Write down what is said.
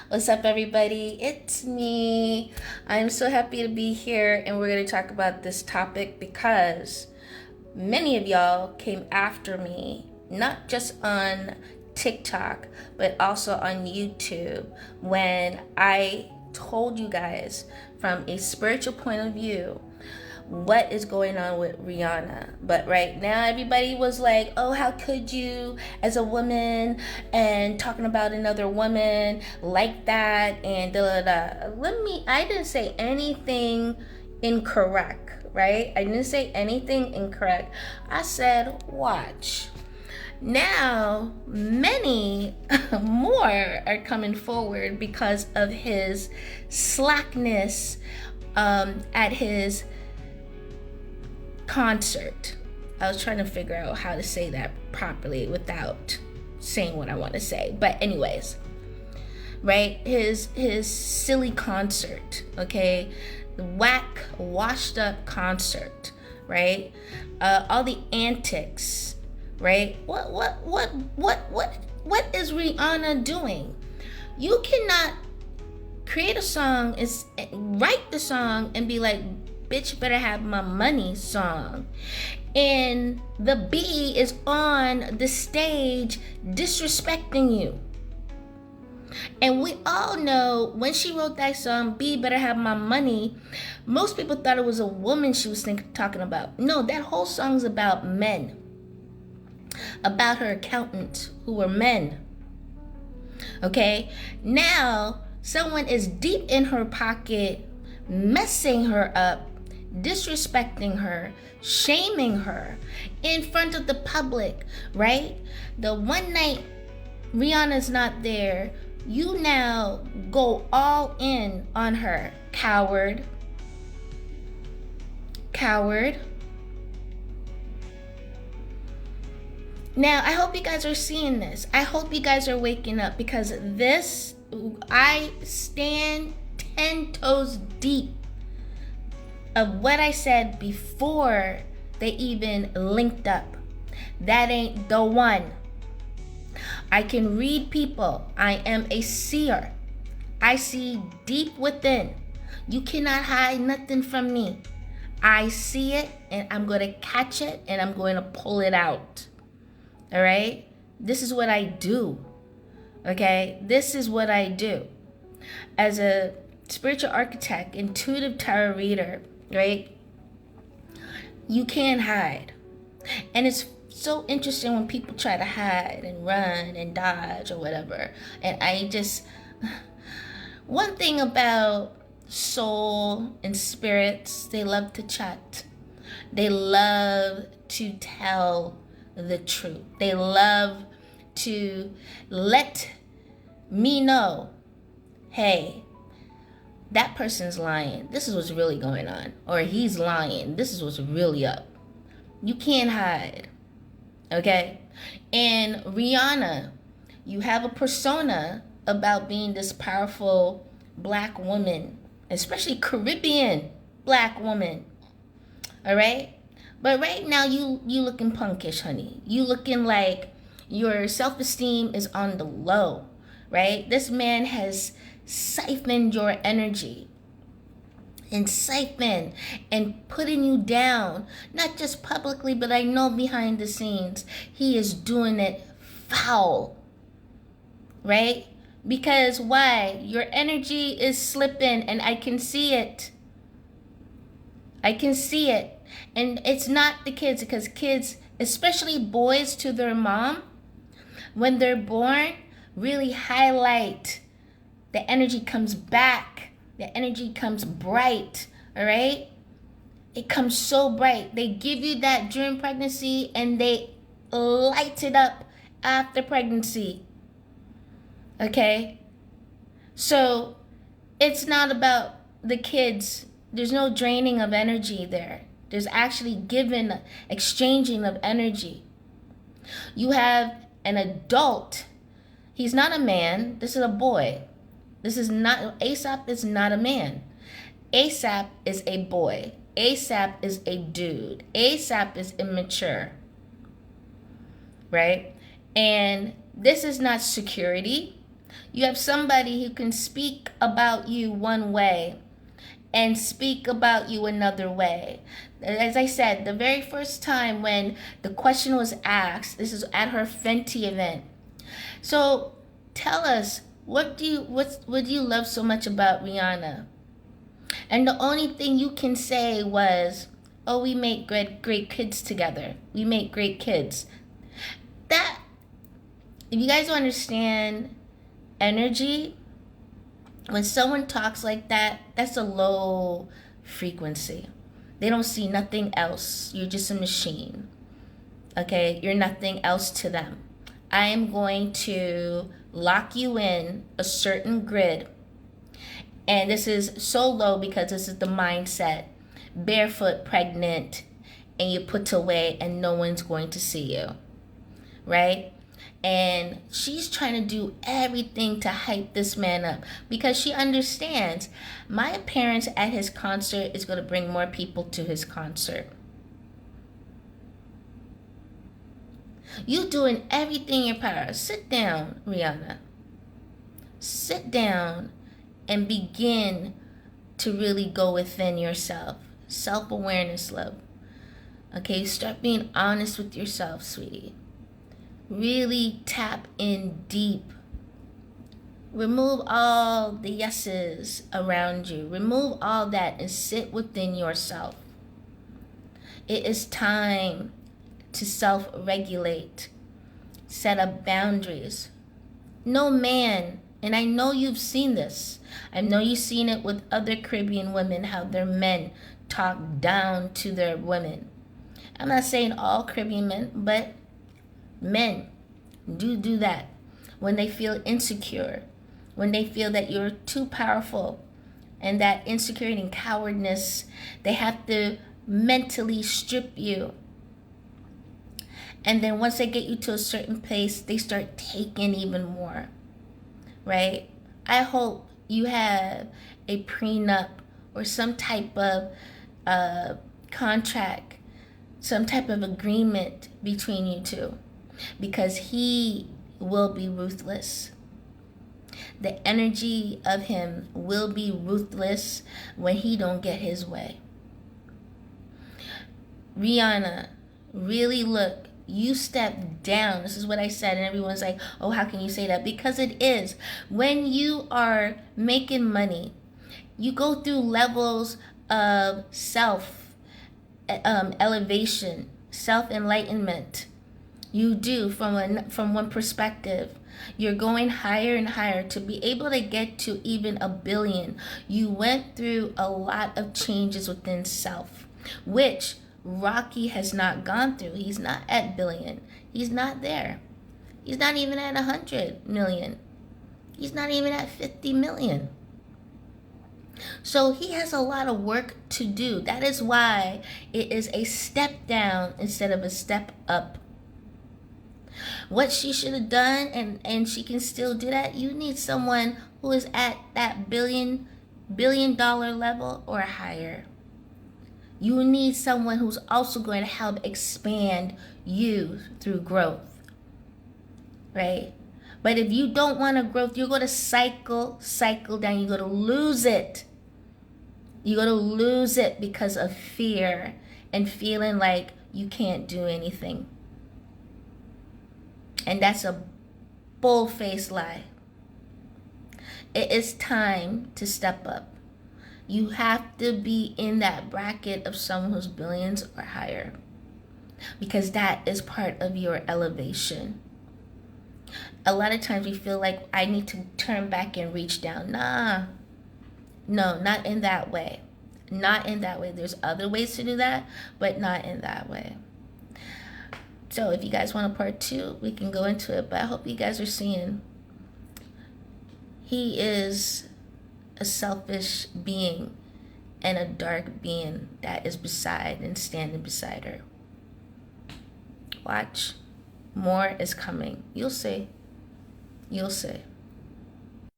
What's up, everybody? It's me. I'm so happy to be here, and we're going to talk about this topic because many of y'all came after me, not just on TikTok, but also on YouTube, when I told you guys from a spiritual point of view what is going on with Rihanna. But right now everybody was like, oh, how could you as a woman and talking about another woman like that and da da da. I didn't say anything incorrect, right? I didn't say anything incorrect. I said, watch. Now, many more are coming forward because of his slackness at his concert. I was trying to figure out how to say that properly without saying what I want to say. But anyways, right? His silly concert, okay? Whack, washed up concert, right? All the antics, right? What is Rihanna doing? You cannot create a song, write the song and be like, bitch better have my money song, and the B is on the stage disrespecting you. And we all know when she wrote that song, B better have my money, most people thought it was a woman she was talking about. No, that whole song's about men, about her accountants who were men. Okay, now someone is deep in her pocket, messing her up, disrespecting her, shaming her in front of the public, right? The one night Rihanna's not there, you now go all in on her. Coward. Now, I hope you guys are seeing this. I hope you guys are waking up, because this, I stand 10 toes deep of what I said before they even linked up. That ain't the one. I can read people. I am a seer. I see deep within. You cannot hide nothing from me. I see it, and I'm going to catch it, and I'm going to pull it out. All right? This is what I do. Okay? This is what I do. As a spiritual architect, intuitive tarot reader, right? You can't hide. And it's so interesting when people try to hide and run and dodge or whatever. And one thing about soul and spirits, they love to chat. They love to tell the truth. They love to let me know, hey, that person's lying. This is what's really going on. Or he's lying. This is what's really up. You can't hide. Okay? And Rihanna, you have a persona about being this powerful black woman, especially Caribbean black woman. All right? But right now you looking punkish, honey. You looking like your self-esteem is on the low, right? This man has siphoned your energy and putting you down, not just publicly, but I know behind the scenes he is doing it foul, right? Because why? Your energy is slipping, and I can see it. And it's not the kids, because kids, especially boys to their mom, when they're born, really highlight. The energy comes back. The energy comes bright, all right? It comes so bright. They give you that during pregnancy, and they light it up after pregnancy, okay? So it's not about the kids. There's no draining of energy there. There's actually exchanging of energy. You have an adult. He's not a man. This is a boy. ASAP is not a man. ASAP is a boy. ASAP is a dude. ASAP is immature. Right? And this is not security. You have somebody who can speak about you one way and speak about you another way. As I said, the very first time when the question was asked, this is at her Fenty event. So tell us, what do you love so much about Rihanna? And the only thing you can say was, oh, we make great kids together. We make great kids. That, if you guys don't understand energy, when someone talks like that, that's a low frequency. They don't see nothing else. You're just a machine. Okay? You're nothing else to them. I am going to lock you in a certain grid. And this is so low because this is the mindset. Barefoot, pregnant, and you're put away and no one's going to see you. Right? And she's trying to do everything to hype this man up because she understands my appearance at his concert is going to bring more people to his concert. You doing everything in your power. Sit down, Rihanna. Sit down and begin to really go within yourself. Self-awareness, love. Okay, start being honest with yourself, sweetie. Really tap in deep. Remove all the yeses around you. Remove all that and sit within yourself. It is time to self-regulate. Set up boundaries. No man, and I know you've seen this. I know you've seen it with other Caribbean women, how their men talk down to their women. I'm not saying all Caribbean men, but men do that when they feel insecure, when they feel that you're too powerful, and that insecurity and cowardness, they have to mentally strip you. And then once they get you to a certain place, they start taking even more, right? I hope you have a prenup or some type of contract, some type of agreement between you two, because he will be ruthless. The energy of him will be ruthless when he don't get his way. Rihanna, really look. You step down. This is what I said, and everyone's like, oh, how can you say that? Because it is. When you are making money, you go through levels of self elevation, self-enlightenment. You do from one perspective. You're going higher and higher to be able to get to even 1 billion. You went through a lot of changes within self, which Rocky has not gone through. He's not at billion. He's not there. He's not even at 100 million. He's not even at 50 million. So he has a lot of work to do. That is why it is a step down instead of a step up. What she should have done, and she can still do that, you need someone who is at that billion dollar level or higher. You need someone who's also going to help expand you through growth, right? But if you don't want to growth, you're going to cycle down. You're going to lose it. You're going to lose it because of fear and feeling like you can't do anything. And that's a bull-faced lie. It is time to step up. You have to be in that bracket of someone who's billions or higher, because that is part of your elevation. A lot of times we feel like I need to turn back and reach down. Nah. No, not in that way. Not in that way. There's other ways to do that, but not in that way. So if you guys want a part 2, we can go into it. But I hope you guys are seeing he is a selfish being and a dark being that is beside and standing beside her. Watch. More is coming. You'll see. You'll see.